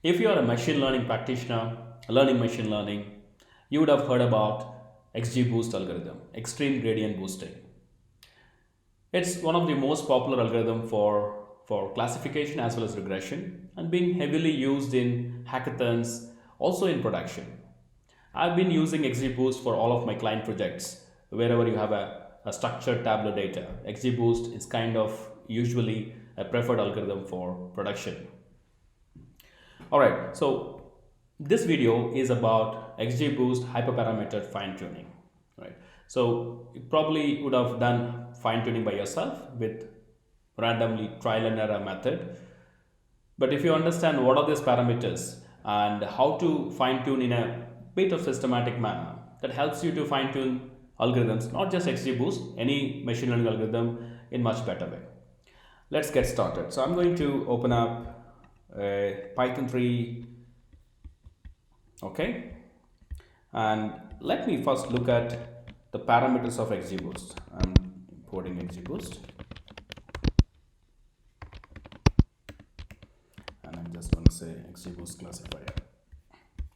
If you are a machine learning practitioner, learning machine learning, you would have heard about XGBoost algorithm, extreme gradient boosting. It's one of the most popular algorithm for classification as well as regression and being heavily used in hackathons, also in production. I've been using XGBoost for all of my client projects. Wherever you have a structured tabular data, XGBoost is kind of usually a preferred algorithm for production. Alright, so this video is about XGBoost hyperparameter fine tuning. Right. So you probably would have done fine tuning by yourself with randomly trial and error method. But if you understand what are these parameters and how to fine tune in a bit of systematic manner, that helps you to fine tune algorithms, not just XGBoost, any machine learning algorithm in much better way. Let's get started. So I'm going to open up a Python 3, okay, and let me first look at the parameters of XGBoost. I'm importing XGBoost and I'm just going to say XGBoost classifier.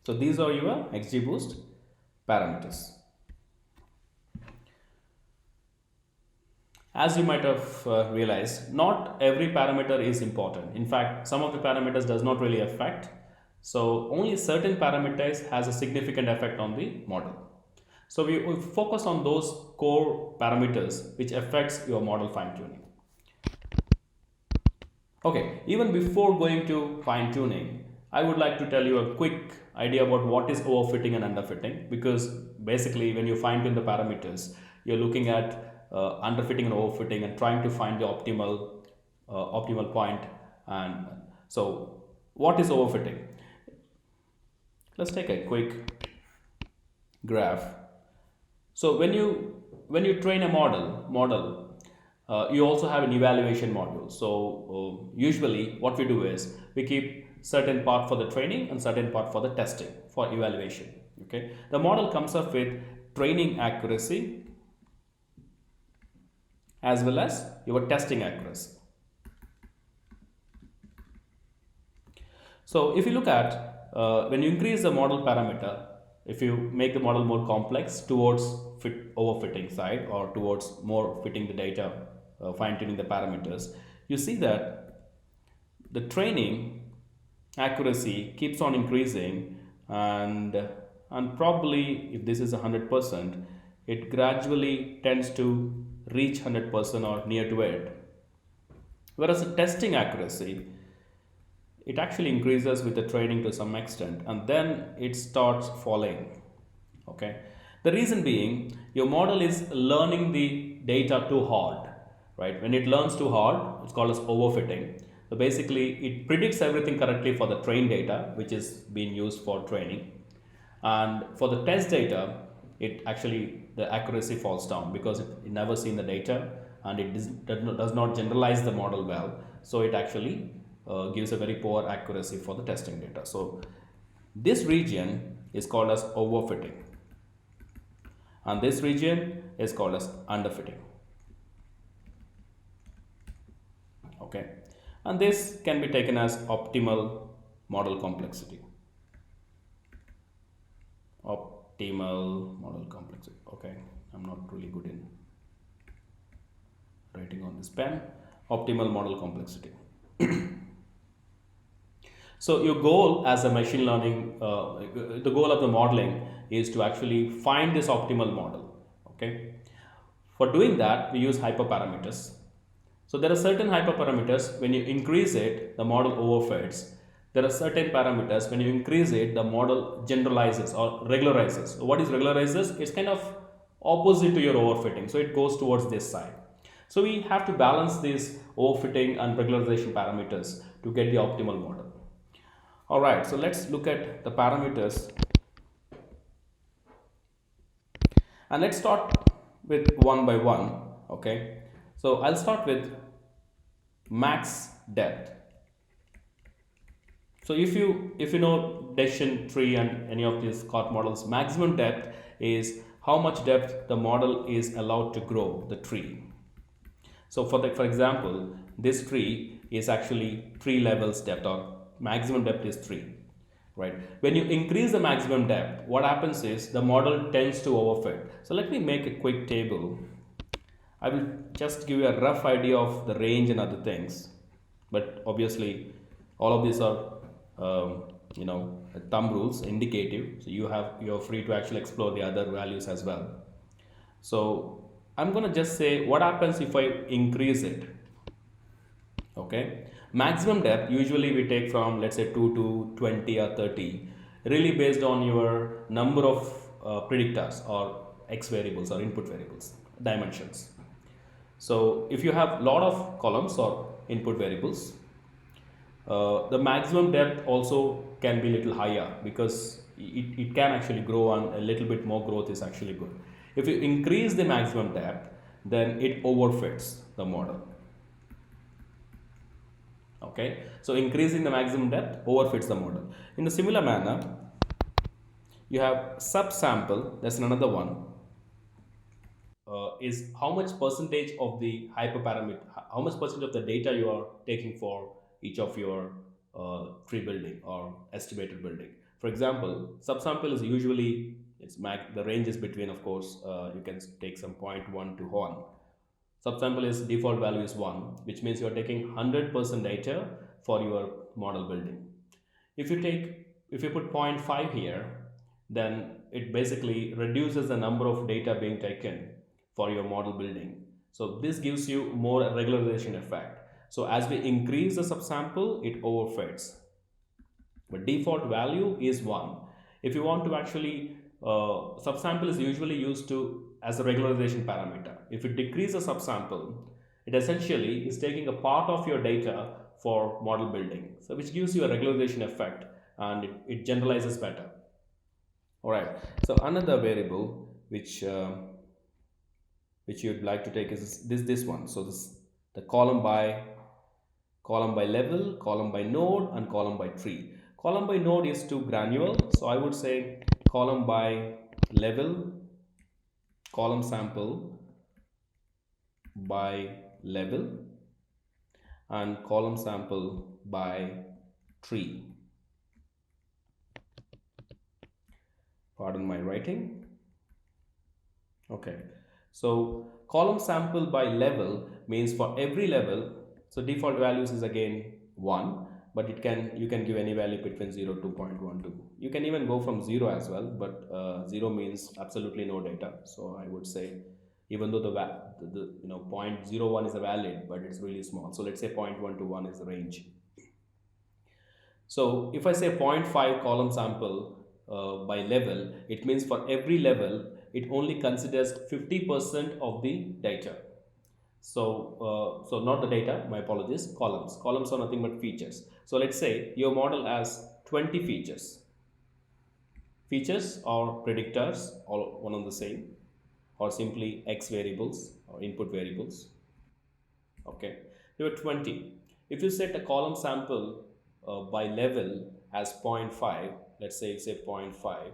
So these are your XGBoost parameters. As you might have realized, not every parameter is important. In fact, some of the parameters does not really affect. So only certain parameters has a significant effect on the model. So we focus on those core parameters which affects your model fine tuning. Okay, even before going to fine tuning, I would like to tell you a quick idea about what is overfitting and underfitting, because basically when you fine tune the parameters, you're looking at underfitting and overfitting and trying to find the optimal point. And so what is overfitting? Let's take a quick graph. So when you train a model, you also have an evaluation module. So usually what we do is we keep certain part for the training and certain part for the testing for evaluation. Okay, the model comes up with training accuracy as well as your testing accuracy. So if you look at when you increase the model parameter, if you make the model more complex towards overfitting side or towards more fitting the data, fine tuning the parameters, you see that the training accuracy keeps on increasing, and probably if this is 100%, it gradually tends to reach 100% or near to it. Whereas the testing accuracy, it actually increases with the training to some extent and then it starts falling. Okay, the reason being your model is learning the data too hard, right? When it learns too hard, it's called as overfitting. So basically it predicts everything correctly for the trained data which is being used for training, and for the test data it actually the accuracy falls down because it never seen the data and it does not generalize the model well, so it actually gives a very poor accuracy for the testing data. So this region is called as overfitting and this region is called as underfitting. Okay, and this can be taken as optimal model complexity. Optimal model complexity. Okay, I'm not really good in writing on this pen. Optimal model complexity. So your goal as a machine learning, the goal of the modeling is to actually find this optimal model. Okay, for doing that we use hyperparameters. So there are certain hyperparameters, when you increase it the model overfits. There are certain parameters, when you increase it the model generalizes or regularizes. What is regularizes? It's kind of opposite to your overfitting, so it goes towards this side. So we have to balance these overfitting and regularization parameters to get the optimal model. Alright, so let's look at the parameters and let's start with one by one. Okay, so I'll start with max depth. So if you know decision tree and any of these COT models, maximum depth is how much depth the model is allowed to grow the tree. So for example, this tree is actually 3 levels depth, or maximum depth is 3. right? When you increase the maximum depth, what happens is the model tends to overfit. So let me make a quick table. I will just give you a rough idea of the range and other things, but obviously all of these are thumb rules, indicative. So you're free to actually explore the other values as well. So I'm gonna just say what happens if I increase it. Okay, maximum depth usually we take from, let's say, 2 to 20 or 30, really based on your number of predictors or x variables or input variables dimensions. So if you have lot of columns or input variables, the maximum depth also can be little higher, because it can actually grow, and a little bit more growth is actually good. If you increase the maximum depth, then it overfits the model. Okay, so increasing the maximum depth overfits the model. In a similar manner, you have subsample. That's another one. Is how much percentage of the hyperparameter, how much percentage of the data you are taking for each of your tree building or estimated building. For example, subsample is usually the range is between, of course, you can take some 0.1 to 1. Subsample is default value is 1, which means you are taking 100% data for your model building. If you put 0.5 here, then it basically reduces the number of data being taken for your model building. So this gives you more regularization effect. So as we increase the subsample, it overfits. But default value is 1. If you want to actually, subsample is usually used to as a regularization parameter. If you decrease the subsample, it essentially is taking a part of your data for model building, so which gives you a regularization effect, and it generalizes better. All right. So another variable which you'd like to take is this one. So this the column by level, column by node, and column by tree. Column by node is too granular, so I would say column by level, column sample by level, and column sample by tree. Pardon my writing. Okay, so column sample by level means for every level, so default values is again 1, but you can give any value between 0 to 0.12. You can even go from 0 as well, but 0 means absolutely no data. So I would say, even though the 0.01 is a valid, but it's really small. So let's say 0.1 to 1 is the range. So if I say 0.5 column sample by level, it means for every level, it only considers 50% of the data. So not the data, my apologies, columns. Columns are nothing but features. So let's say your model has 20 features. Features or predictors, all one and the same, or simply X variables or input variables. Okay, there were 20. If you set a column sample by level as 0.5, let's say you say 0.5.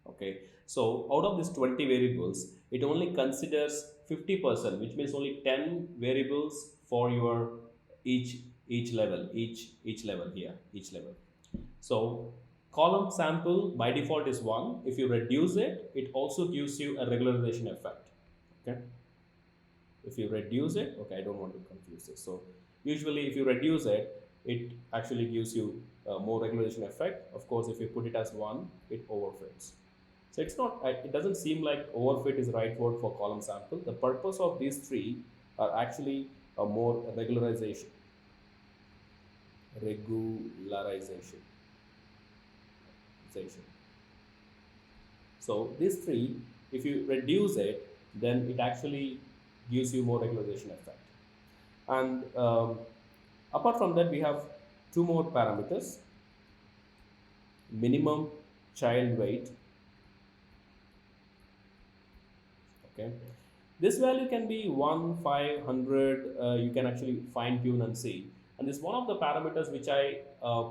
Okay, so out of these 20 variables, it only considers 50%, which means only 10 variables for your each level, each level here, each level. So column sample by default is 1. If you reduce it, it also gives you a regularization effect. Okay, if you reduce it, okay, I don't want to confuse this. So usually if you reduce it, it actually gives you more regularization effect. Of course, if you put it as 1, it overfits. So it's not, it doesn't seem like overfit is the right word for column sample. The purpose of these three are actually a more regularization. So these three, if you reduce it, then it actually gives you more regularization effect. And apart from that, we have two more parameters: minimum child weight. Okay, this value can be 1, 500. You can actually fine tune and see. And this is one of the parameters which I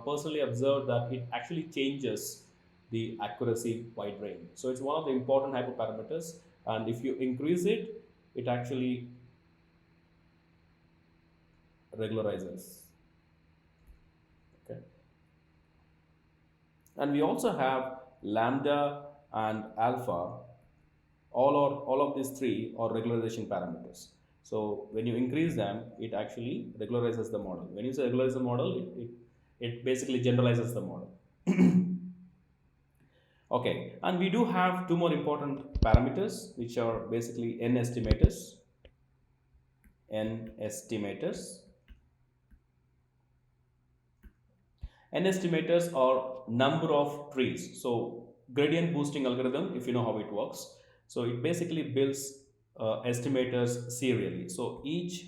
personally observed that it actually changes the accuracy wide range. So it's one of the important hyperparameters. And if you increase it, it actually regularizes. Okay. And we also have lambda and alpha. All of these three are regularization parameters. So when you increase them, it actually regularizes the model. When you say regularize the model, it basically generalizes the model. Okay, and we do have two more important parameters, which are basically n estimators. N estimators. N estimators are number of trees. So gradient boosting algorithm, if you know how it works, so it basically builds estimators serially. So each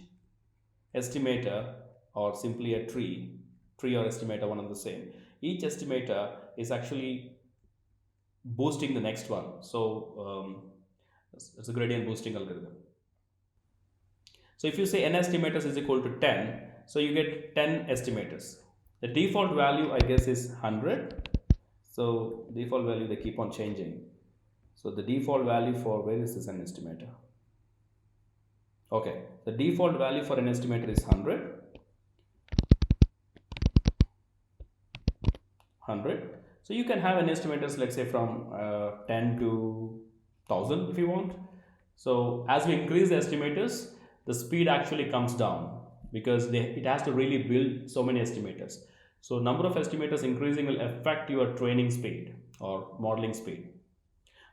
estimator, or simply a tree or estimator, one and the same. Each estimator is actually boosting the next one. So it's a gradient boosting algorithm. So if you say n estimators is equal to 10, so you get 10 estimators. The default value, I guess, is 100. So default value, they keep on changing. So the default value for, where is this n estimator? Okay, the default value for an estimator is 100. So you can have an estimators, let's say from 10 to 1000 if you want. So as we increase the estimators, the speed actually comes down, because it has to really build so many estimators. So number of estimators increasing will affect your training speed or modeling speed.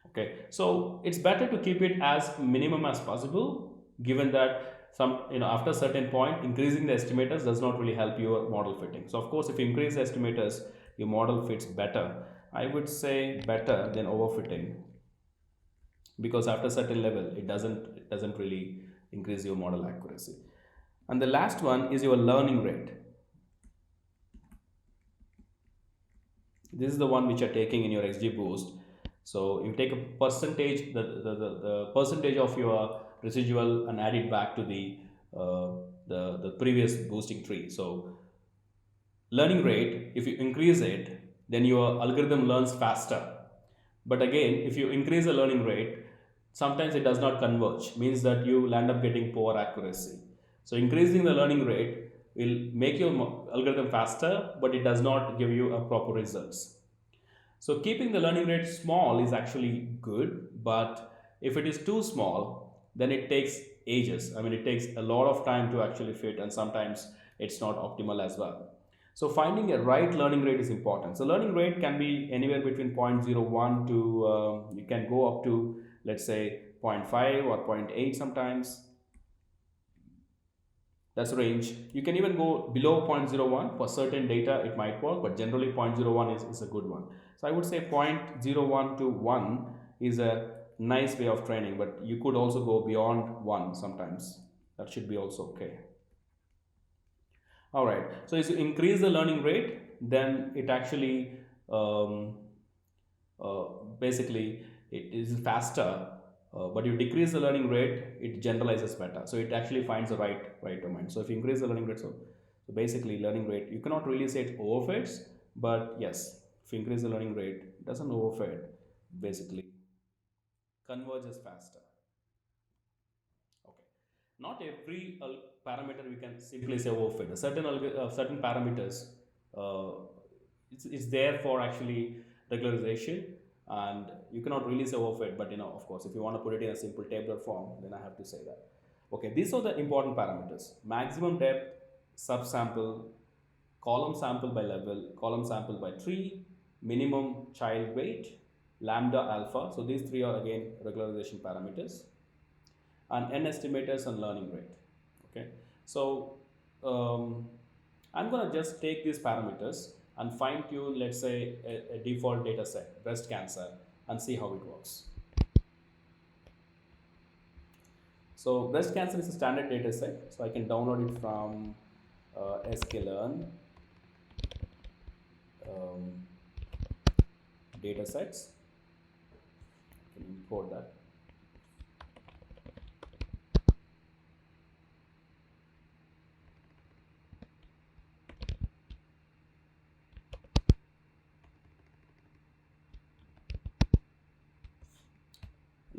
Okay, so it's better to keep it as minimum as possible, given that some, after a certain point, increasing the estimators does not really help your model fitting. So of course, if you increase the estimators, your model fits better. I would say better than overfitting, because after a certain level, it doesn't really increase your model accuracy. And the last one is your learning rate. This is the one which you're taking in your XGBoost. So you take a percentage, the percentage of your residual, and add it back to the previous boosting tree. So learning rate, if you increase it, then your algorithm learns faster. But again, if you increase the learning rate, sometimes it does not converge, means that you will end up getting poor accuracy. So increasing the learning rate will make your algorithm faster, but it does not give you a proper results. So keeping the learning rate small is actually good, but if it is too small, then it takes ages. I mean, it takes a lot of time to actually fit, and sometimes it's not optimal as well. So finding a right learning rate is important. So learning rate can be anywhere between 0.01 to, you can go up to, let's say, zero point 0.5 or zero point 0.8 sometimes. That's the range. You can even go below 0.01. For certain data it might work, but generally 0.01 is a good one. So I would say 0.01 to 1 is a nice way of training, but you could also go beyond 1 sometimes. That should be also okay. All right, so as you increase the learning rate, then it actually um, uh, basically it is faster, but you decrease the learning rate, it generalizes better. So it actually finds the right domain. So if you increase the learning rate, so basically learning rate, you cannot really say it overfits, but yes, if you increase the learning rate, it doesn't overfit, basically converges faster. Okay. Not every parameter we can simply say overfit. Certain parameters, uh, it's there for actually regularization, and you cannot really say overfit. But of course, if you want to put it in a simple tabular form, then I have to say that. Okay, these are the important parameters: maximum depth, subsample, column sample by level, column sample by tree, minimum child weight, lambda alpha. So these three are again regularization parameters, and n estimators and learning rate. Okay, so I'm going to just take these parameters and fine tune, let's say, a default data set, breast cancer, and see how it works. So breast cancer is a standard data set, so I can download it from sklearn um, data sets. I can import that.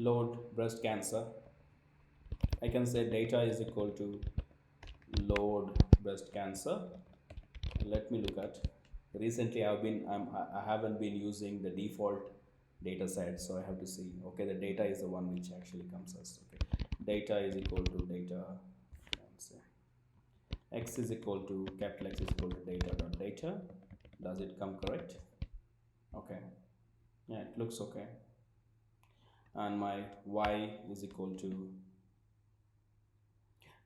Load breast cancer. I can say data is equal to load breast cancer. Let me look at. Recently I haven't been using the default data set, so I have to see, okay, the data is the one which actually comes as, okay, data is equal to data, let's say x is equal to capital X is equal to data dot data. Does it come correct? Okay, yeah, it looks okay. And my y is equal to,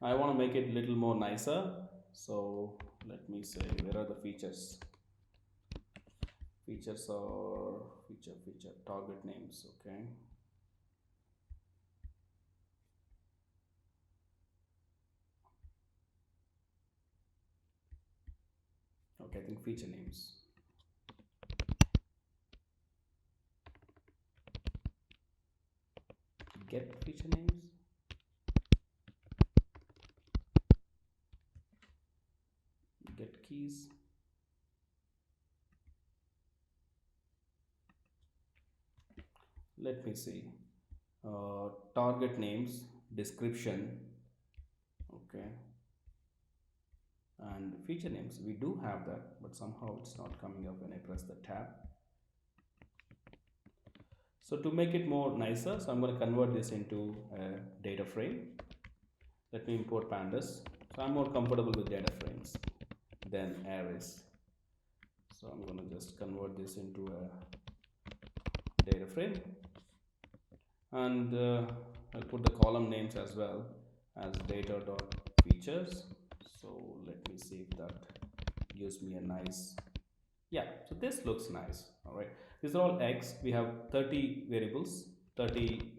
I want to make it a little more nicer, so let me say where are the features. Features or feature target names. Okay, okay, I think feature names. Get feature names. Get keys. Let me see. Target names, description. Okay, and feature names. We do have that, but somehow it's not coming up when I press the tab. So to make it more nicer, so I'm going to convert this into a data frame. Let me import pandas. So I'm more comfortable with data frames than arrays. So I'm going to just convert this into a data frame, and I'll put the column names as well as data dot features. So let me see if that gives me a nice, yeah, so this looks nice. All right, these are all x. We have 30 variables, 30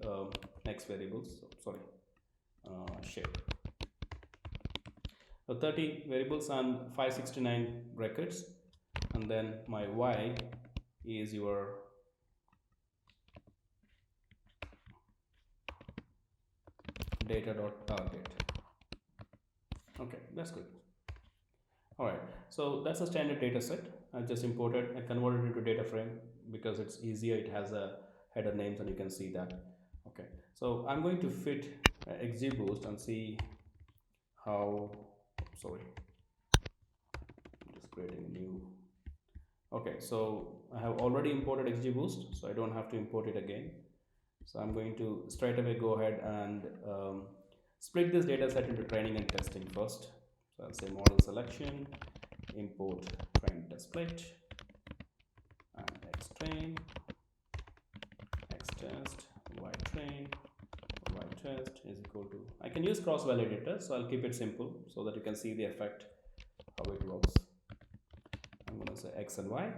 x variables, sorry, shape. So 30 variables and 569 records, and then my y is your data dot target. Okay, that's good. All right, so that's a standard data set. I just imported and converted it into data frame because it's easier. It has a header names and you can see that. Okay, so I'm going to fit XGBoost and see how, sorry, I'm just creating a new. Okay, so I have already imported XGBoost, so I don't have to import it again. So I'm going to straight away go ahead and split this data set into training and testing first. So I'll say model selection, import train test split, and xtrain, xtest, ytrain, ytest is equal to, I can use cross validator, so I'll keep it simple so that you can see the effect, how it works. I'm going to say x and y,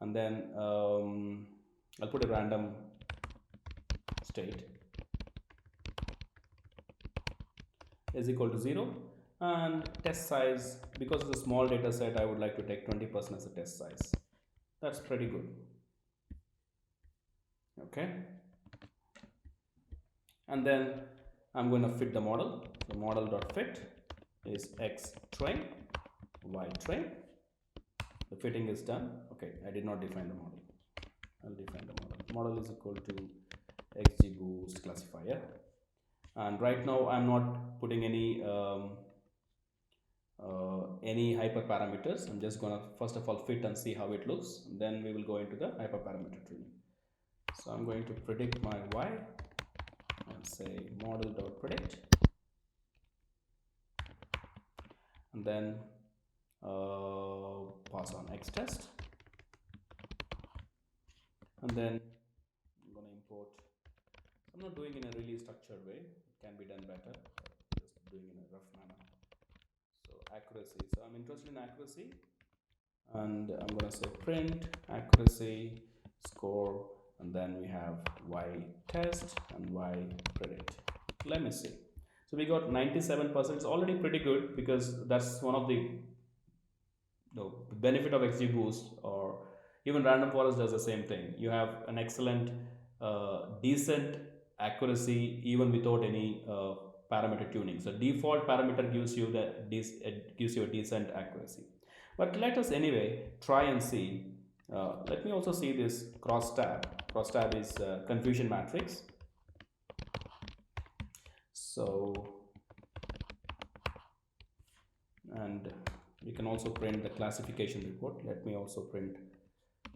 and then I'll put a random state is equal to 0, and test size, because it's a small data set, I would like to take 20% as a test size. That's pretty good. Okay, and then I'm going to fit the model. So model dot fit is x train, y train. The fitting is done. Okay, I did not define the model. I'll define the model. Model is equal to XGBoost classifier, and right now I'm not putting any hyperparameters. I'm just gonna first of all fit and see how it looks, and then we will go into the hyperparameter training. So I'm going to predict my y and say model dot predict, and then pass on x test, and then I'm going to import. I'm not doing in a really structured way, it can be done better, just doing in a rough manner. So accuracy, so I'm interested in accuracy, and I'm going to say print accuracy score, and then we have y test and y predict. Let me see. So we got 97%. It's already pretty good, because that's one of the benefit of XGBoost, or even random forest does the same thing. You have an excellent decent accuracy even without any parameter tuning. So default parameter gives you gives you a decent accuracy. But let us anyway try and see. Let me also see this crosstab. Crosstab is confusion matrix. So, and You can also print the classification report. Let me also print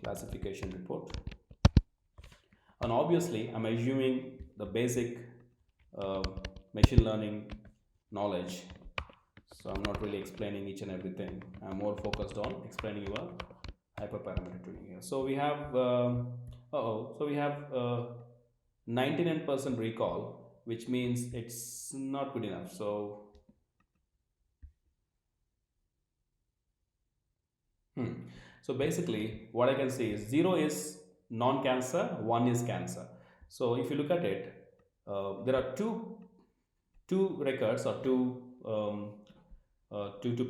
classification report. And obviously, I'm assuming the basic uh, machine learning knowledge. So I'm not really explaining each and everything. I'm more focused on explaining your hyperparameter tuning here. So we have, so we have 99% recall, which means it's not good enough. So, so basically, what I can say is 0 is non-cancer, 1 is cancer. So if you look at it, there are two records or two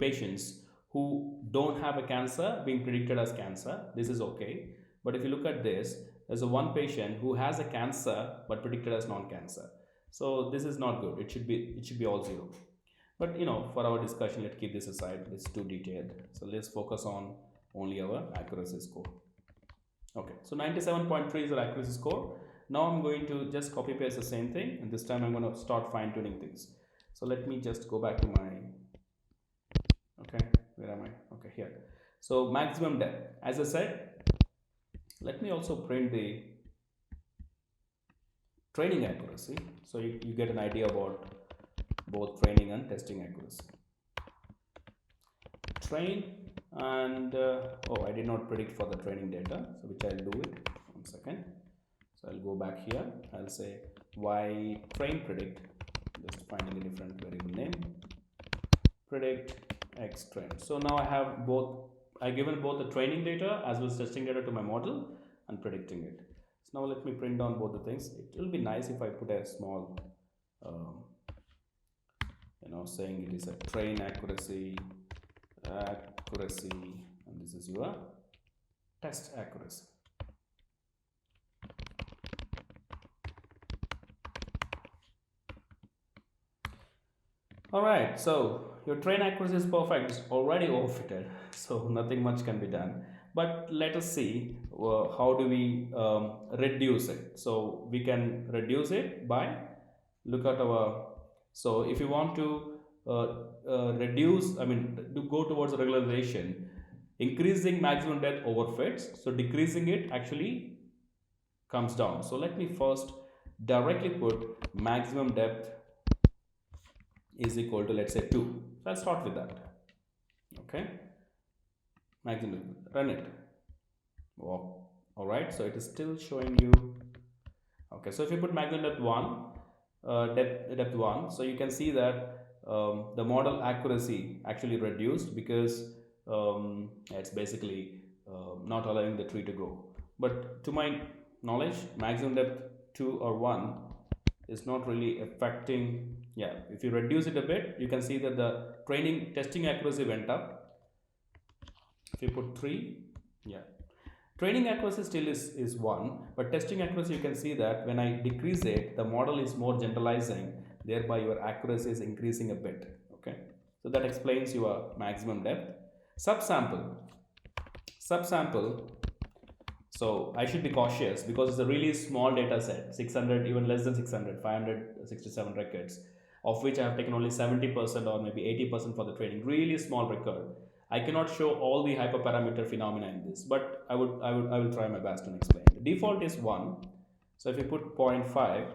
patients who don't have a cancer being predicted as cancer. This is okay. But if you look at this, there's a one patient who has a cancer but predicted as non-cancer. So this is not good. It should be all 0. But for our discussion, let's keep this aside. It's too detailed. So let's focus on only our accuracy score. Okay, so 97.3 is our accuracy score. Now I'm going to just copy paste the same thing, and this time I'm going to start fine tuning things. So let me just go back to my, okay, where am I? Okay, here. So maximum depth, as I said, let me also print the training accuracy, so you get an idea about both training and testing accuracy. Train and oh, I did not predict for the training data, so which I'll do it. 1 second. So I'll go back here. I'll say y train predict, just finding a different variable name, predict x train. So now I have both. I given both the training data as well as testing data to my model and predicting it. So now let me print down both the things. It will be nice if I put a small saying it is a train accuracy, and this is your test accuracy. All right, so your train accuracy is perfect. It's already overfitted, so nothing much can be done. But let us see how do we reduce it. So we can reduce it by look at our. So if you want to reduce, to go towards regularization, increasing maximum depth overfits, so decreasing it actually comes down. So let me first directly put maximum depth is equal to, let's say, 2. So I'll start with that. Okay, maximum, run it. Oh, all right, so it is still showing you. Okay, so if you put maximum depth 1, depth 1, so you can see that the model accuracy actually reduced because it's basically not allowing the tree to grow. But to my knowledge, maximum depth 2 or 1 is not really affecting. Yeah, if you reduce it a bit, you can see that the testing accuracy went up. If you put 3, yeah, training accuracy still is 1, but testing accuracy, you can see that when I decrease it, the model is more generalizing, thereby your accuracy is increasing a bit. Okay, so that explains your maximum depth. Subsample, so I should be cautious because it's a really small data set, 600, even less than 600, 567 records, of which I have taken only 70% or maybe 80% for the training. Really small record. I cannot show all the hyperparameter phenomena in this, but I will try my best to explain. The default is 1. So if you put 0.5,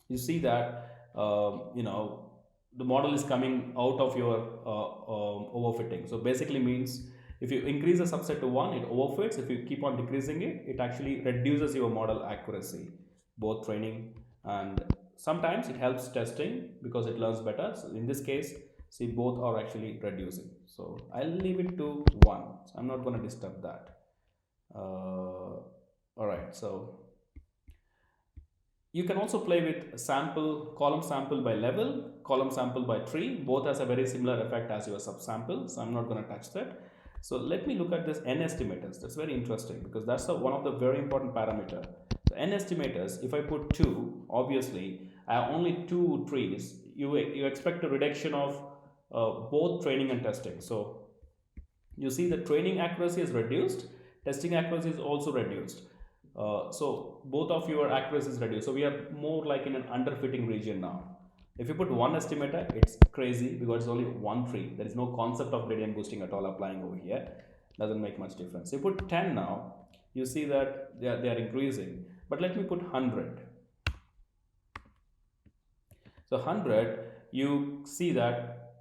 you see that the model is coming out of your overfitting. So basically means if you increase a subset to 1, it overfits. If you keep on decreasing it, it actually reduces your model accuracy, both training and sometimes it helps testing because it learns better. So in this case, see, both are actually reducing. So I'll leave it to 1. So I'm not going to disturb that. All right. So you can also play with column sample by level, column sample by tree. Both has a very similar effect as your subsample. So I'm not going to touch that. So let me look at this n estimators. That's very interesting because that's one of the very important parameter. So n estimators, if I put 2, obviously I have only 2 trees. You expect a reduction of both training and testing. So you see the training accuracy is reduced, testing accuracy is also reduced. So both of your accuracy is reduced. So we are more like in an underfitting region now. If you put one estimator, it's crazy because it's only one tree. There is no concept of gradient boosting at all applying over here. Doesn't make much difference. You put 10 now, you see that they are increasing. But let me put 100. So 100, you see that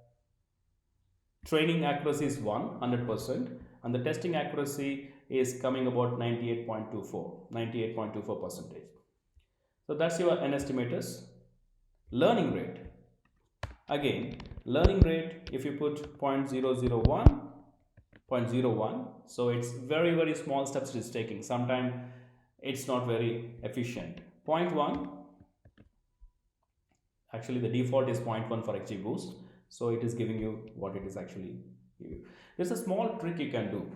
training accuracy is 100%, and the testing accuracy is coming about 98.24 percentage. So that's your n estimators. Learning rate. Again, learning rate, if you put 0.001, 0.01, so it's very small steps it is taking. Sometimes it's not very efficient. 0.1, actually the default is 0.1 for XGBoost, so it is giving you what it is actually giving you. There's a small trick you can do.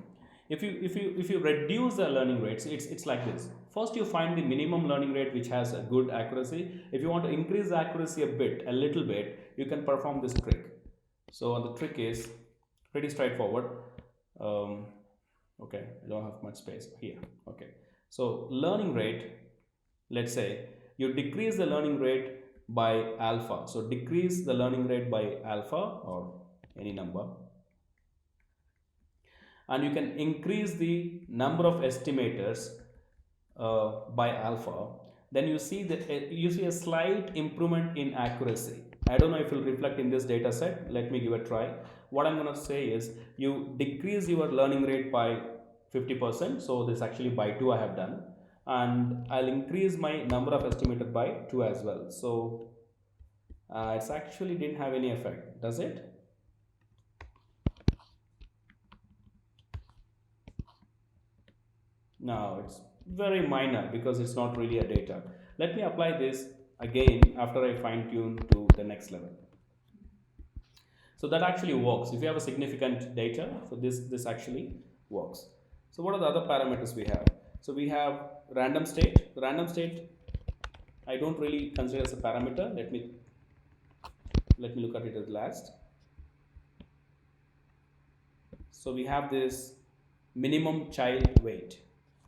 If you reduce the learning rates, it's like this. First you find the minimum learning rate which has a good accuracy. If you want to increase the accuracy a little bit, you can perform this trick. So the trick is pretty straightforward. Okay, I don't have much space here. Okay, so learning rate, let's say you decrease the learning rate by alpha. So decrease the learning rate by alpha or any number, and you can increase the number of estimators by alpha. Then you see a slight improvement in accuracy. I don't know if it will reflect in this data set. Let me give a try. What I'm going to say is you decrease your learning rate by 50%. So this actually by 2 I have done, and I'll increase my number of estimator by 2 as well. So it's actually didn't have any effect, does it? No, it's very minor because it's not really a data. Let me apply this again after I fine tune to the next level. So that actually works. If you have a significant data, so this actually works. So what are the other parameters we have? So we have random state. The random state I don't really consider as a parameter. Let me look at it at last. So we have this minimum child weight.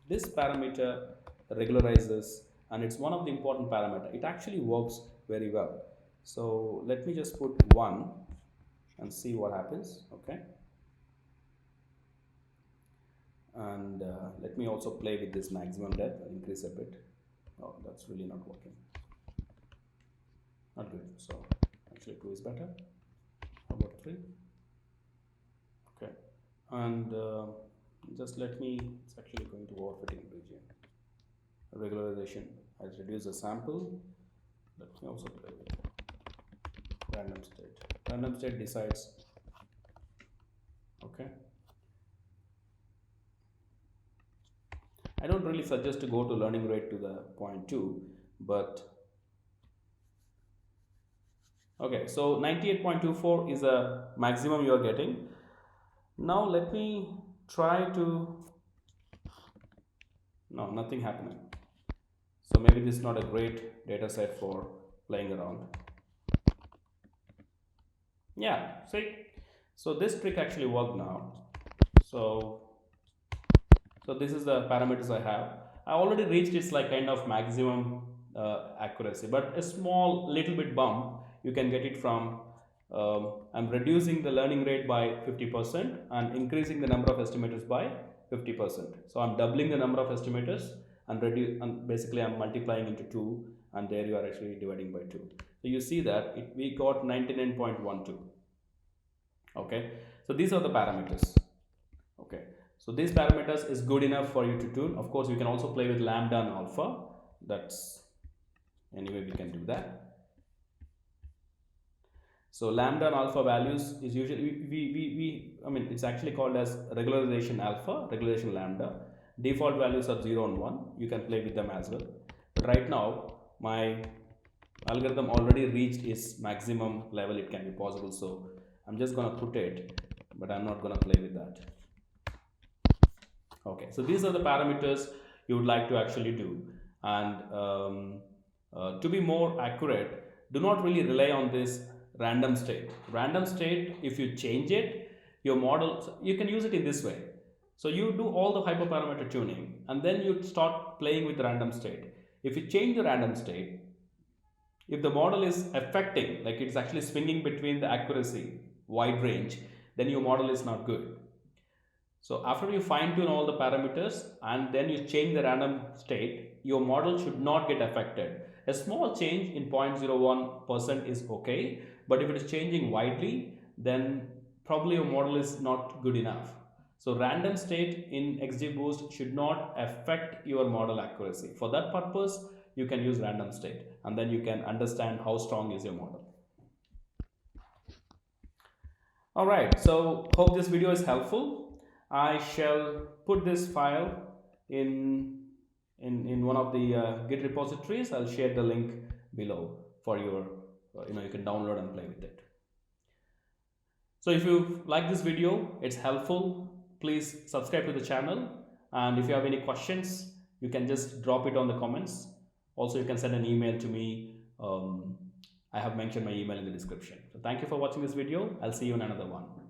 This parameter regularizes, and it's one of the important parameter. It actually works very well. So let me just put 1 and see what happens. Okay, and let me also play with this maximum depth and increase a bit. Oh, that's really not working. Not good. So actually 2 is better. How about 3? Okay, and just let me, it's actually going to overfitting region. Regularization, I reduce the sample. Let me also play with random state. Random state decides. Okay, I don't really suggest to go to learning rate to the 0.2, but okay, so 98.24 is a maximum you are getting. Now let me try to, no, nothing happening. So maybe this is not a great data set for playing around. Yeah, see, so this trick actually worked now. So this is the parameters I have. I already reached its like kind of maximum accuracy, but a small little bit bump you can get it from I'm reducing the learning rate by 50% and increasing the number of estimators by 50%. So I'm doubling the number of estimators and basically I'm multiplying into 2, and there you are actually dividing by 2. So you see that we got 99.12. Okay, so these are the parameters. Okay, so these parameters is good enough for you to tune. Of course, you can also play with lambda and alpha. That's anyway we can do that. So lambda and alpha values is usually I mean it's actually called as regularization alpha, regularization lambda. Default values are 0 and 1. You can play with them as well. But right now my algorithm already reached its maximum level it can be possible. So I'm just gonna put it, but I'm not gonna play with that. Okay, so these are the parameters you would like to actually do, and to be more accurate, do not really rely on this random state. Random state, if you change it, your model, you can use it in this way. So you do all the hyperparameter tuning and then you start playing with random state. If you change the random state, If the model is affecting, like it's actually swinging between the accuracy wide range, then your model is not good. So after you fine tune all the parameters and then you change the random state, your model should not get affected. A small change in 0.01% is okay, but if it is changing widely, then probably your model is not good enough. So random state in XGBoost should not affect your model accuracy. For that purpose, you can use random state and then you can understand how strong is your model. All right, so hope this video is helpful. I shall put this file in one of the Git repositories. I'll share the link below for your, you can download and play with it. So if you like this video, it's helpful, please subscribe to the channel. And if you have any questions, you can just drop it on the comments. Also, you can send an email to me. I have mentioned my email in the description. So thank you for watching this video. I'll see you in another one.